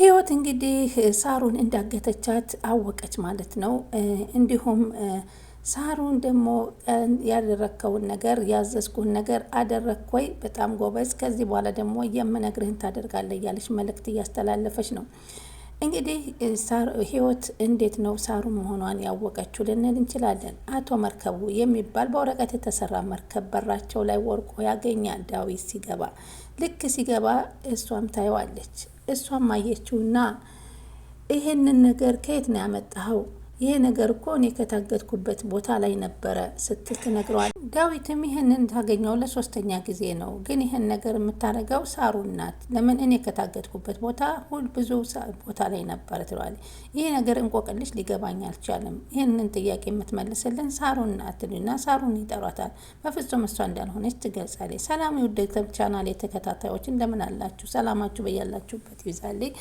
ህይወት እንግዲህ ሳሩን እንዳገተቻት አወቀች ማለት ነው። እንዲሁም ሳሩን ደግሞ ያደረከውን ነገር ያዘዝኩን ነገር አደረክ ወይ? በጣም ጎበዝ፣ ከዚህ በኋላ ደግሞ የምነግርህን ታደርጋለህ እያለች መልእክት እያስተላለፈች ነው። እንግዲህ ህይወት እንዴት ነው ሳሩን መሆኗን ያወቀችው ልንል እንችላለን። አቶ መርከቡ የሚባል በወረቀት የተሰራ መርከብ በራቸው ላይ ወርቆ ያገኛል ዳዊት ሲገባ። ልክ ሲገባ እሷም ታየዋለች። እሷም አየችውና ይሄንን ነገር ከየት ነው ያመጣኸው? ይሄ ነገር እኮ እኔ ከታገድኩበት ቦታ ላይ ነበረ ስትል ትነግረዋል። ዳዊትም ይህንን ታገኘው ለሶስተኛ ጊዜ ነው፣ ግን ይህን ነገር የምታደርገው ሳሩን ናት። ለምን እኔ ከታገድኩበት ቦታ ብዙ ቦታ ላይ ነበረ ትለዋል። ይህ ነገር እንቆቅልሽ ሊገባኝ አልቻለም። ይህንን ጥያቄ የምትመልስልን ሳሩን ናት እና ሳሩን ይጠሯታል። በፍጹም እሷ እንዳልሆነች ትገልጻለች። ሰላም የውድ ቻናል የተከታታዮች እንደምን አላችሁ? ሰላማችሁ በያላችሁበት ይብዛልኝ።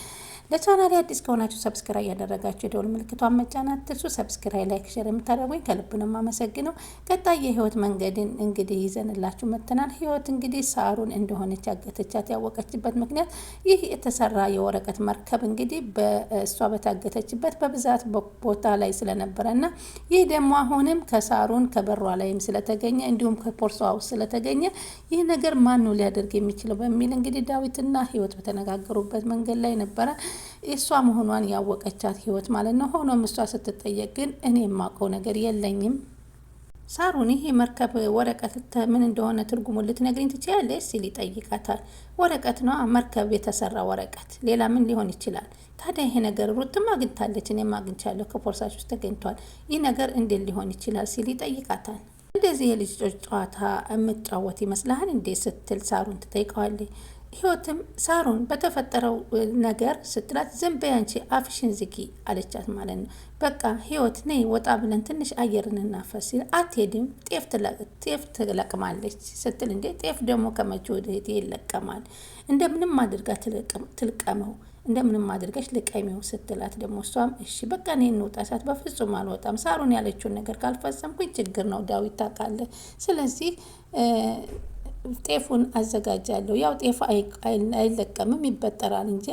ለቻናል አዲስ ከሆናችሁ ሰብስክራይብ ያደረጋችሁ የደወል ምልክቷን መጫን አትርሱ። ሰብስክራይብ፣ ላይክ፣ ሼር የምታደርጉኝ ከልብ ነው የማመሰግነው። ቀጣይ የህይወት መንገድን እንግዲህ ይዘንላችሁ መጥተናል። ህይወት እንግዲህ ሳሩን እንደሆነች ያገተቻት ያወቀችበት ምክንያት ይህ የተሰራ የወረቀት መርከብ እንግዲህ በእሷ በታገተችበት በብዛት ቦታ ላይ ስለነበረና ይህ ደግሞ አሁንም ከሳሩን ከበሯ ላይም ስለተገኘ እንዲሁም ከፖርሷ ውስጥ ስለተገኘ ይህ ነገር ማን ነው ሊያደርግ የሚችለው በሚል እንግዲህ ዳዊትና ህይወት በተነጋገሩበት መንገድ ላይ ነበረ እሷ መሆኗን ያወቀቻት ህይወት ማለት ነው። ሆኖም እሷ ስትጠየቅ ግን እኔ የማውቀው ነገር የለኝም ሳሩን፣ ይሄ መርከብ ወረቀት ምን እንደሆነ ትርጉሙን ልትነግሪኝ ትችያለሽ? ሲል ይጠይቃታል። ወረቀት ነው መርከብ የተሰራ ወረቀት፣ ሌላ ምን ሊሆን ይችላል? ታዲያ ይሄ ነገር ሩትም አግኝታለች፣ እኔም አግኝቻለሁ፣ ከፖርሳች ውስጥ ተገኝቷል። ይህ ነገር እንዴት ሊሆን ይችላል? ሲል ይጠይቃታል። እንደዚህ የልጆች ጨዋታ የምትጫወት ይመስልሃል እንዴ? ስትል ሳሩን ትጠይቀዋለች። ህይወትም ሳሩን በተፈጠረው ነገር ስትላት ዝም በይ አንቺ አፍሽን ዝጊ አለቻት ማለት ነው። በቃ ህይወት ነይ ወጣ ብለን ትንሽ አየርን እናፈስ ሲል አትሄድም ጤፍ ትለቅማለች ስትል እንዴ ጤፍ ደግሞ ከመቼ ወዲህ ይለቀማል? እንደምንም አድርጋ ትልቀመው እንደምንም አድርገሽ ልቀሚው ስትላት ደግሞ እሷም እሺ በቃ እኔ እንውጣ ሳት በፍጹም አልወጣም፣ ሳሩን ያለችውን ነገር ካልፈጸምኩኝ ችግር ነው ዳዊት ታውቃለህ። ስለዚህ ጤፉን አዘጋጃለሁ፣ ያው ጤፍ አይለቀምም ይበጠራል እንጂ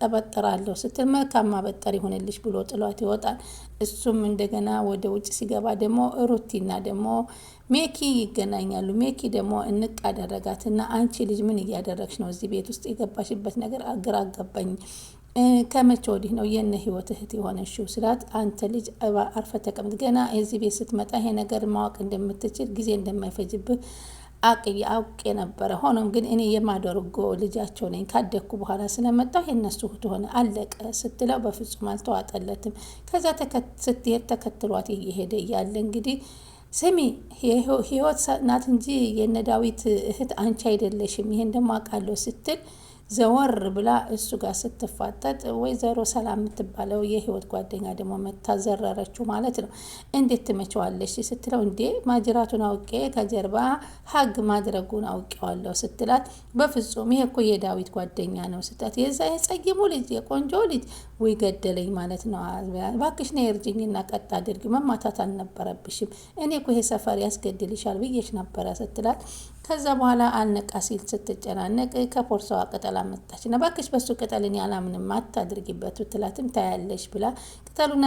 አበጠራለሁ ስትል መልካም ማበጠር ይሆንልሽ ብሎ ጥሏት ይወጣል። እሱም እንደገና ወደ ውጭ ሲገባ ደግሞ ሩቲና ደግሞ ሜኪ ይገናኛሉ። ሜኪ ደግሞ እንቅ አደረጋትና አንቺ ልጅ ምን እያደረግሽ ነው? እዚህ ቤት ውስጥ የገባሽበት ነገር ግራ አገባኝ። ከመቼ ወዲህ ነው የነ ህይወት እህት የሆነሽው? ስላት አንተ ልጅ አርፈ ተቀምጥ፣ ገና የዚህ ቤት ስትመጣ ይሄ ነገር ማወቅ እንደምትችል ጊዜ እንደማይፈጅብህ አውቄ ነበረ። ሆኖም ግን እኔ የማደርጎ ልጃቸው ነኝ፣ ካደግኩ በኋላ ስለመጣሁ የነሱ እህት ሆነ አለቀ ስትለው በፍጹም አልተዋጠለትም። ከዛ ስትሄድ ተከትሏት እየሄደ እያለ እንግዲህ ስሚ ህይወት ናት እንጂ የነ ዳዊት እህት አንቺ አይደለሽም፣ ይሄን ደግሞ አውቃለሁ ስትል ዘወር ብላ እሱ ጋር ስትፋጠጥ ወይዘሮ ሰላም የምትባለው የህይወት ጓደኛ ደግሞ መታዘረረችው ማለት ነው። እንዴት ትመቸዋለሽ ስትለው እንዴ ማጅራቱን አውቄ ከጀርባ ሀግ ማድረጉን አውቄዋለሁ ስትላት በፍጹም ይሄ እኮ የዳዊት ጓደኛ ነው ስትላት የዛ የጸይሙ ልጅ የቆንጆ ልጅ ወይ ገደለኝ ማለት ነው። እባክሽ ነይ እርጅኝና ቀጥ አድርጊ፣ መማታት አልነበረብሽም፣ እኔ እኮ ይሄ ሰፈር ያስገድልሻል ብዬሽ ነበረ ስትላት ከዛ በኋላ አልነቃ ሲል ስትጨናነቅ ከፖርሳዋ ቅጠል አመጣች እና እባክሽ በሱ ቅጠል እኔ አላምንም አታድርጊበት ብትላትም ታያለሽ ብላ ቅጠሉን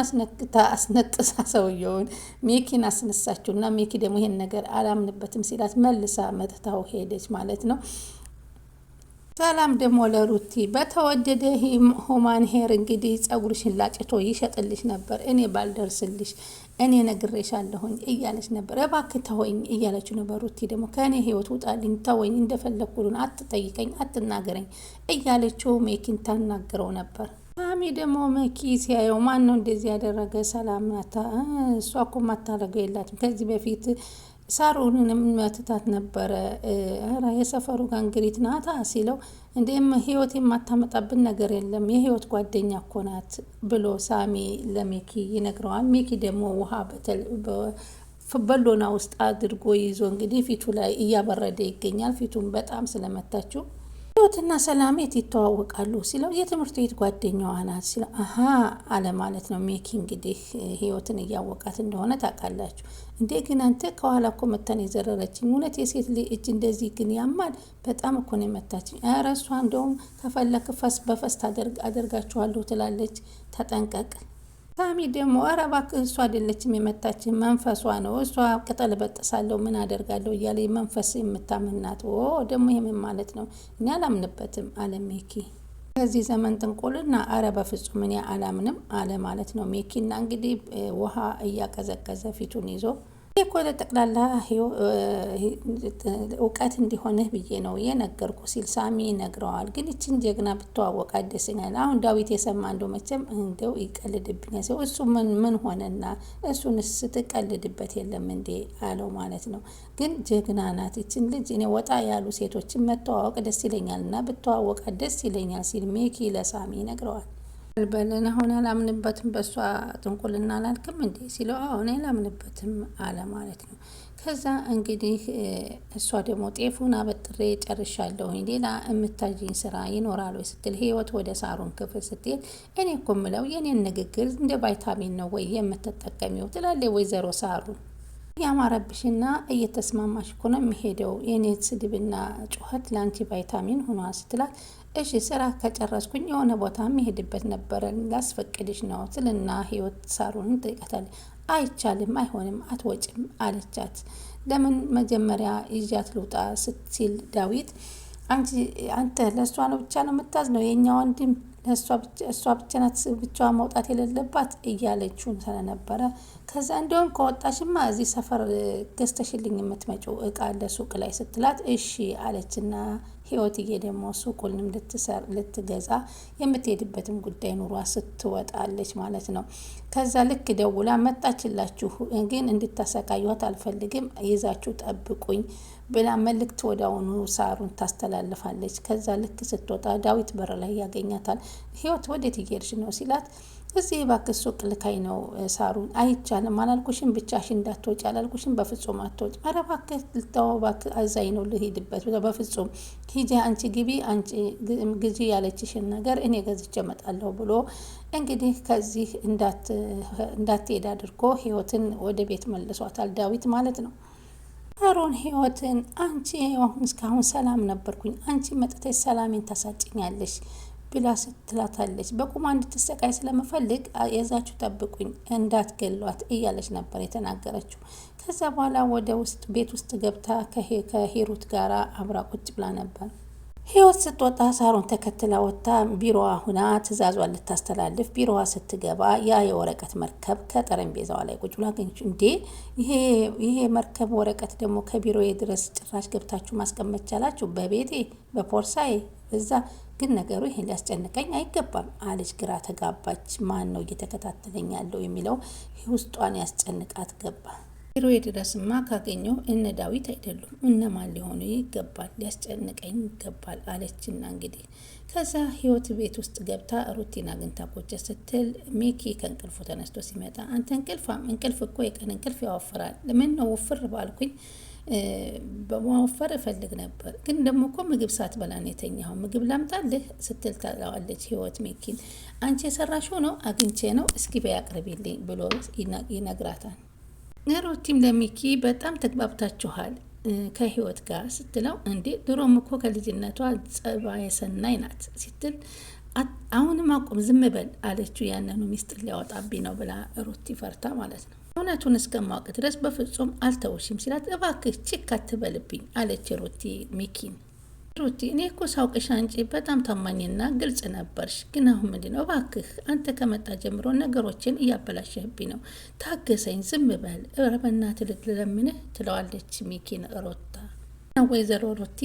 አስነጥሳ ሰውየውን ሜኪን አስነሳችው እና ሜኪ ደግሞ ይሄን ነገር አላምንበትም ሲላት መልሳ መጥታው ሄደች ማለት ነው። ሰላም ደግሞ ለሩቲ በተወደደ ሆማን ሄር እንግዲህ ጸጉርሽን ላጭቶ ይሸጥልሽ ነበር፣ እኔ ባልደርስልሽ እኔ ነግሬሻለሁኝ እያለች ነበር። እባክህ ተወኝ እያለችው ነበር። ሩቲ ደግሞ ከእኔ ህይወት ውጣልኝ፣ ተወኝ፣ እንደፈለግኩልን አትጠይቀኝ፣ አትናገረኝ እያለችው ሜኪን ታናግረው ነበር። ሳሚ ደግሞ መኪ ሲያየው ማን ነው እንደዚህ ያደረገ? ሰላም ናታ። እሷ እኮ ማታረገው የላትም ከዚህ በፊት ሳሩንንም መትታት ነበረ። የሰፈሩ ጋንግሪት ናታ ሲለው እንዴም ህይወት የማታመጣብን ነገር የለም የህይወት ጓደኛ እኮ ናት ብሎ ሳሚ ለሜኪ ይነግረዋል። ሜኪ ደግሞ ውሃ በሎና ውስጥ አድርጎ ይዞ እንግዲህ ፊቱ ላይ እያበረደ ይገኛል። ፊቱን በጣም ስለመታችው ህይወትና ሰላሜት ይተዋወቃሉ ሲለው የትምህርት ቤት ጓደኛዋ ናት ሲለው አሀ አለ ማለት ነው። ሜኪ እንግዲህ ህይወትን እያወቃት እንደሆነ ታውቃላችሁ እንዴ? ግን አንተ ከኋላ እኮ መታን የዘረረችኝ። እውነት የሴት ልጅ እጅ እንደዚህ ግን ያማል? በጣም እኮ ነው የመታችኝ። ኧረ እሷ እንደውም ከፈለክ ፈስ በፈስ አደርጋችኋለሁ ትላለች። ተጠንቀቅ። ሳሚ ደግሞ ኧረ እባክህ እሷ አይደለችም የመታችን መንፈሷ ነው። እሷ ቅጠል በጥሳለሁ ምን አደርጋለሁ እያለ መንፈስ የምታምናት። ደግሞ ይሄምን ማለት ነው? እኔ አላምንበትም አለ ሜኪ። በዚህ ዘመን ጥንቁልና ኧረ በፍጹም እኔ አላምንም አለ ማለት ነው ሜኪና እንግዲህ ውሃ እያቀዘቀዘ ፊቱን ይዞ እኮ ለጠቅላላ እውቀት እንዲሆንህ ብዬ ነው የነገርኩ ሲል ሳሚ ይነግረዋል። ግን ይችን ጀግና ብተዋወቅ ደስ ይለኛል። አሁን ዳዊት የሰማ እንደው መቼም እንደው ይቀልድብኛል ሲው እሱ ምን ሆነና እሱንስ ስትቀልድበት የለም እንዴ አለው ማለት ነው። ግን ጀግና ናት ይችን ልጅ። እኔ ወጣ ያሉ ሴቶችን መተዋወቅ ደስ ይለኛል እና ብተዋወቅ ደስ ይለኛል ሲል ሜኪ ለሳሚ ይነግረዋል። በለን አሁን አላምንበትም በእሷ ጥንቁልና አላልክም እንዴ ሲለው አሁን አላምንበትም አለ ማለት ነው። ከዛ እንግዲህ እሷ ደግሞ ጤፉን አበጥሬ ጨርሻለሁኝ ሌላ የምታዥኝ ስራ ይኖራል ወይ ስትል ህይወት ወደ ሳሩን ክፍል ስትሄድ እኔ እኮ ምለው የኔን ንግግር እንደ ቫይታሚን ነው ወይ የምትጠቀሚው ትላለች ወይዘሮ ሳሩን። ያማረብሽና እየተስማማሽ እኮ ነው የሚሄደው የኔ ስድብና ጩኸት ለአንቺ ቫይታሚን ሆኗል ስትላት እሺ ስራ ከጨረስኩኝ የሆነ ቦታ የሚሄድበት ነበረ ላስፈቅድሽ ነው ትልና ህይወት ሳሩንን ጠይቃታለች። አይቻልም አይሆንም አትወጭም አለቻት። ለምን መጀመሪያ ይዣት ልውጣ ስትል ዳዊት አንተ ለእሷ ነው ብቻ ነው የምታዝነው የእኛ ወንድም እሷ ብቻ ናት ብቻዋ መውጣት የሌለባት እያለችውን ስለነበረ ከዛ እንደውም ከወጣሽማ እዚህ ሰፈር ገዝተሽልኝ የምትመጪው እቃ አለ ሱቅ ላይ ስትላት እሺ አለችና ህይወትዬ ደግሞ ሱቁንም ልትገዛ የምትሄድበትም ጉዳይ ኑሯ ስትወጣለች ማለት ነው። ከዛ ልክ ደውላ መጣችላችሁ ግን እንድታሰቃዩት አልፈልግም ይዛችሁ ጠብቁኝ ብላ መልእክት ወዳውኑ ሳሩን ታስተላልፋለች። ከዛ ልክ ስትወጣ ዳዊት በር ላይ ያገኛታል። ህይወት ወዴት እየሄድሽ ነው ሲላት እዚህ እባክህ ሱቅ ልካይ ነው ሳሩን። አይቻልም አላልኩሽም ብቻሽን እንዳትወጪ አላልኩሽም በፍጹም አትወጪ። ኧረ እባክህ ልተው እባክህ አዛኝ ነው ልሄድበት በፍጹም ሂጂ አንቺ ግቢ አንቺ ግዢ ያለችሽን ነገር እኔ ገዝቼ እመጣለሁ ብሎ እንግዲህ ከዚህ እንዳትሄድ አድርጎ ህይወትን ወደ ቤት መልሷታል ዳዊት ማለት ነው። ሳሩን ህይወትን አንቺ አሁን እስካሁን ሰላም ነበርኩኝ አንቺ መጥተሽ ሰላሜን ታሳጭኛለሽ ብላ ስትላታለች። በቁማ እንድትሰቃይ ስለምፈልግ የዛችሁ ጠብቁኝ እንዳትገሏት እያለች ነበር የተናገረችው። ከዛ በኋላ ወደ ውስጥ ቤት ውስጥ ገብታ ከሂሩት ጋር አብራ ቁጭ ብላ ነበር። ህይወት ስትወጣ ሳሩን ተከትላ ወጥታ ቢሮዋ ሁና ትእዛዟን ልታስተላልፍ ቢሮዋ ስትገባ ያ የወረቀት መርከብ ከጠረጴዛዋ ላይ ቁጭ ብላ አገኘችው። እንዴ ይሄ መርከብ ወረቀት ደግሞ ከቢሮዬ ድረስ ጭራሽ ገብታችሁ ማስቀመጥ ቻላችሁ? በቤቴ በፖርሳዬ እዛ ግን ነገሩ ይሄን ሊያስጨንቀኝ አይገባም አለች። ግራ ተጋባች። ማን ነው እየተከታተለኝ ያለው የሚለው ውስጧን ያስጨንቃት ገባ። ቢሮዬ ድረስማ ካገኘው እነ ዳዊት አይደሉም እነማን ሊሆኑ ይገባል ሊያስጨንቀኝ ይገባል አለችና እንግዲህ ከዛ ህይወት ቤት ውስጥ ገብታ ሩቲን አግኝታ ቁጭ ስትል ሜኪ ከእንቅልፉ ተነስቶ ሲመጣ አንተ እንቅልፍ እኮ የቀን እንቅልፍ ያወፍራል ምን ነው ውፍር ባልኩኝ በማወፈር እፈልግ ነበር ግን ደግሞ እኮ ምግብ ሳትበላ ነው የተኛኸው ምግብ ላምጣልህ ስትል ታለዋለች ህይወት ሜኪን። አንቺ የሰራሽው ነው አግኝቼ ነው እስኪ በያቅርቢልኝ ብሎ ይነግራታል። ሩቲም ለሚኪ በጣም ተግባብታችኋል ከህይወት ጋር ስትለው እንዴ ድሮም እኮ ከልጅነቷ ጸባየ ሰናይ ናት ስትል አሁንም አቁም ዝም በል አለችው። ያንኑ ሚስጥር ሊያወጣብኝ ነው ብላ ሩቲ ፈርታ ማለት ነው። እውነቱን እስከማወቅ ድረስ በፍጹም አልተውሽም ሲላት እባክህ ችክ አትበልብኝ አለች ሩቲ ሚኪን። ሩቲ እኔ እኮ ሳውቅሽ አንቺ በጣም ታማኝና ግልጽ ነበርሽ ግን አሁን ምንድነው እባክህ አንተ ከመጣ ጀምሮ ነገሮችን እያበላሸህብኝ ነው ታገሰኝ ዝም በል ኧረ በእናትህ ልለምንህ ትለዋለች ሚኪን ሩታ። ወይዘሮ ሩቲ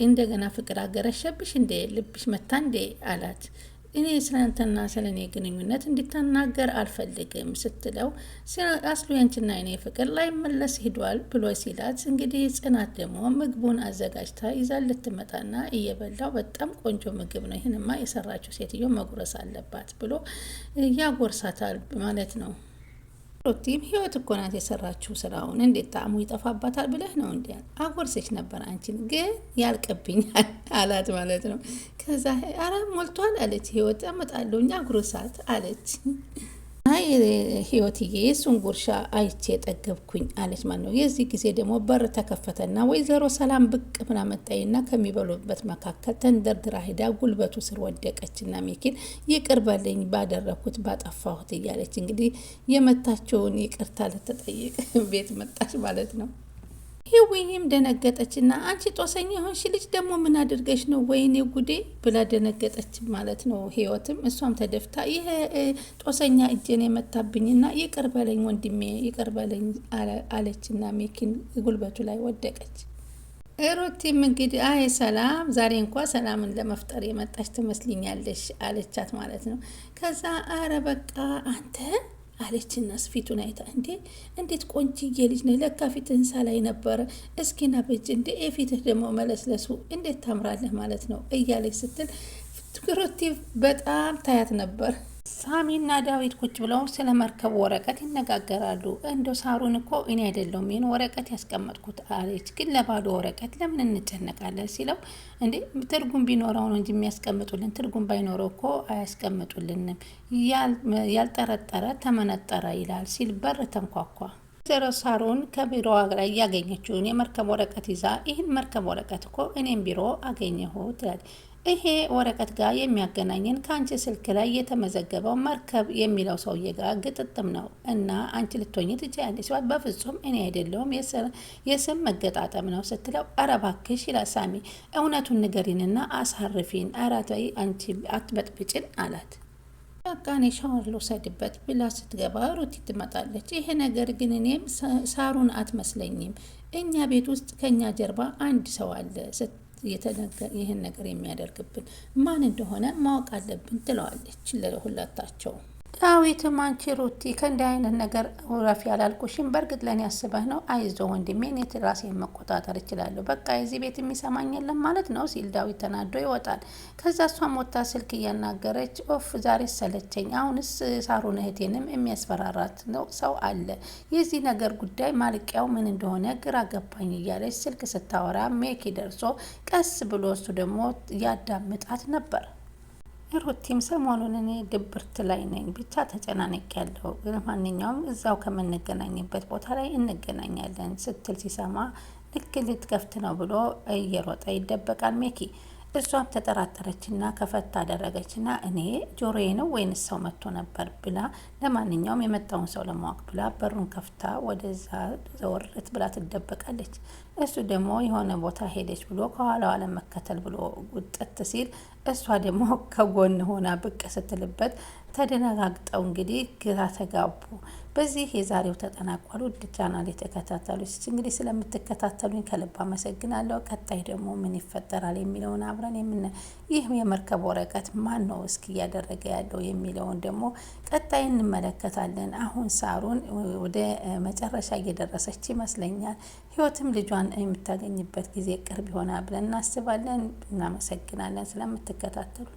እንደገና ፍቅር አገረሸብሽ እንዴ ልብሽ መታ እንዴ አላት። እኔ ስለአንተና ስለኔ ግንኙነት እንድትናገር አልፈልግም ስትለው አስሉ ያንቺና እኔ ፍቅር ላይ መለስ ሄዷል ብሎ ሲላት እንግዲህ ጽናት ደግሞ ምግቡን አዘጋጅታ ይዛል ልትመጣና እየበላው በጣም ቆንጆ ምግብ ነው ይሄንማ የሰራችው ሴትዮ መጉረስ አለባት ብሎ ያጎርሳታል ማለት ነው። ሩቲም ህይወት እኮ ናት የሰራችው ስራውን እንዴት ጣዕሙ ይጠፋባታል ብለህ ነው እንዲ አጎርሰች ነበር አንቺን ግን ያልቅብኛል አላት ማለት ነው። ከዛ አረ ሞልቷል አለች ህይወት አመጣለሁ አጉርሳት አለች። አይ ህይወትዬ እሱን ጉርሻ አይቼ ጠገብኩኝ አለች ማለት ነው። የዚህ ጊዜ ደግሞ በር ተከፈተና ወይዘሮ ሰላም ብቅ ምና መጣይና ከሚበሉበት መካከል ተንደርድራ ሄዳ ጉልበቱ ስር ወደቀችና ሚኪን ይቅር በለኝ ባደረኩት ባጠፋሁት እያለች እንግዲህ የመታቸውን ይቅርታ ልትጠይቅ ቤት መጣች ማለት ነው። ህዊም ደነገጠችና አንቺ ጦሰኛ የሆንሽ ልጅ ደግሞ ምን አድርገሽ ነው ወይኔ ጉዴ ብላ ደነገጠች ማለት ነው። ህይወትም እሷም ተደፍታ ይሄ ጦሰኛ እጄን የመታብኝና ይቅር በለኝ ወንድሜ ይቅር በለኝ አለችና ሚኪን ጉልበቱ ላይ ወደቀች። ሩቲም እንግዲህ አይ ሰላም ዛሬ እንኳ ሰላምን ለመፍጠር የመጣች ትመስልኛለሽ አለቻት ማለት ነው። ከዛ አረ በቃ አንተ አለችና ፊቱን አይታ እንዴት ቆንጅዬ ልጅ ነው ለካ ፊትህን ሳላይ ነበረ እስኪና በጅ የፊትህ ደግሞ መለስለሱ እንዴት ታምራለህ ማለት ነው እያለች ስትል ሩቲ በጣም ታያት ነበር። ሳሚና ዳዊት ቁጭ ብለው ስለ መርከብ ወረቀት ይነጋገራሉ። እንደው ሳሩን እኮ እኔ አይደለሁም ይህን ወረቀት ያስቀመጥኩት አለች። ግን ለባዶ ወረቀት ለምን እንጨነቃለን ሲለው ትርጉም ቢኖረው ነው እንጂ የሚያስቀምጡልን ትርጉም ባይኖረው እኮ አያስቀምጡልንም። ያልጠረጠረ ተመነጠረ ይላል ሲል በር ተንኳኳ። ወይዘሮ ሳሩን ከቢሮዋ ላይ ያገኘችውን የመርከብ ወረቀት ይዛ ይህን መርከብ ወረቀት እኮ እኔም ቢሮ አገኘሁ ትላለች። ይሄ ወረቀት ጋር የሚያገናኘን ከአንቺ ስልክ ላይ የተመዘገበው መርከብ የሚለው ሰውዬ ጋር ግጥጥም ነው እና አንቺ ልትሆኚ ትችያለሽ ሲባል በፍጹም እኔ አይደለሁም የስም መገጣጠም ነው ስትለው ኧረ እባክሽ ይላል ሳሚ። እውነቱን ንገሪንና አሳርፊን፣ ኧረ ተይ አንቺ አትበጥብጭን አላት። በቃ እኔ ሻወር ልውሰድበት ብላ ስትገባ ሩቲ ትመጣለች። ይሄ ነገር ግን እኔም ሳሩን አትመስለኝም፣ እኛ ቤት ውስጥ ከኛ ጀርባ አንድ ሰው አለ ይህን ነገር የሚያደርግብን ማን እንደሆነ ማወቅ አለብን ትለዋለች ለሁለታቸው። ዳዊትም አንቺ ሩቲ ከእንዲህ አይነት ነገር ረፊ ያላልኩሽም በእርግጥ ለእኔ ያስበህ ነው፣ አይዞ ወንድሜ እኔ ራሴን መቆጣጠር እችላለሁ፣ በቃ የዚህ ቤት የሚሰማኝ የለም ማለት ነው ሲል ዳዊት ተናዶ ይወጣል። ከዛ እሷም ወጥታ ስልክ እያናገረች ኦፍ ዛሬ ሰለቸኝ፣ አሁንስ ሳሩን እህቴንም የሚያስፈራራት ነው ሰው አለ፣ የዚህ ነገር ጉዳይ ማልቂያው ምን እንደሆነ ግራ ገባኝ እያለች ስልክ ስታወራ ሜኪ ደርሶ ቀስ ብሎ እሱ ደግሞ ያዳምጣት ነበር። ሩቲም ሰሞኑን እኔ ድብርት ላይ ነኝ፣ ብቻ ተጨናነቅ ያለው ማንኛውም እዛው ከምንገናኝበት ቦታ ላይ እንገናኛለን ስትል ሲሰማ ልክ ልትከፍት ነው ብሎ እየሮጠ ይደበቃል ሜኪ። እሷም ተጠራጠረችና ከፈት አደረገችና እኔ ጆሮዬ ነው ወይንስ ሰው መጥቶ ነበር ብላ ለማንኛውም የመጣውን ሰው ለማወቅ ብላ በሩን ከፍታ ወደዛ ዘወርት ብላ ትደበቃለች። እሱ ደግሞ የሆነ ቦታ ሄደች ብሎ ከኋላዋ ለመከተል ብሎ ጉጥት ሲል እሷ ደግሞ ከጎን ሆና ብቅ ስትልበት ተደነጋግጠው እንግዲህ ግራ ተጋቡ። በዚህ የዛሬው ተጠናቋል። ውድ ቻናል የተከታተሉት እንግዲህ ስለምትከታተሉኝ ከልብ አመሰግናለሁ። ቀጣይ ደግሞ ምን ይፈጠራል የሚለውን አብረን ይህ የመርከብ ወረቀት ማን ነው እስኪ እያደረገ ያለው የሚለውን ደግሞ ቀጣይ እንመለከታለን። አሁን ሳሩን ወደ መጨረሻ እየደረሰች ይመስለኛል። ህይወትም ልጇን የምታገኝበት ጊዜ ቅርብ ይሆናል ብለን እናስባለን። እናመሰግናለን ስለምትከታተሉ።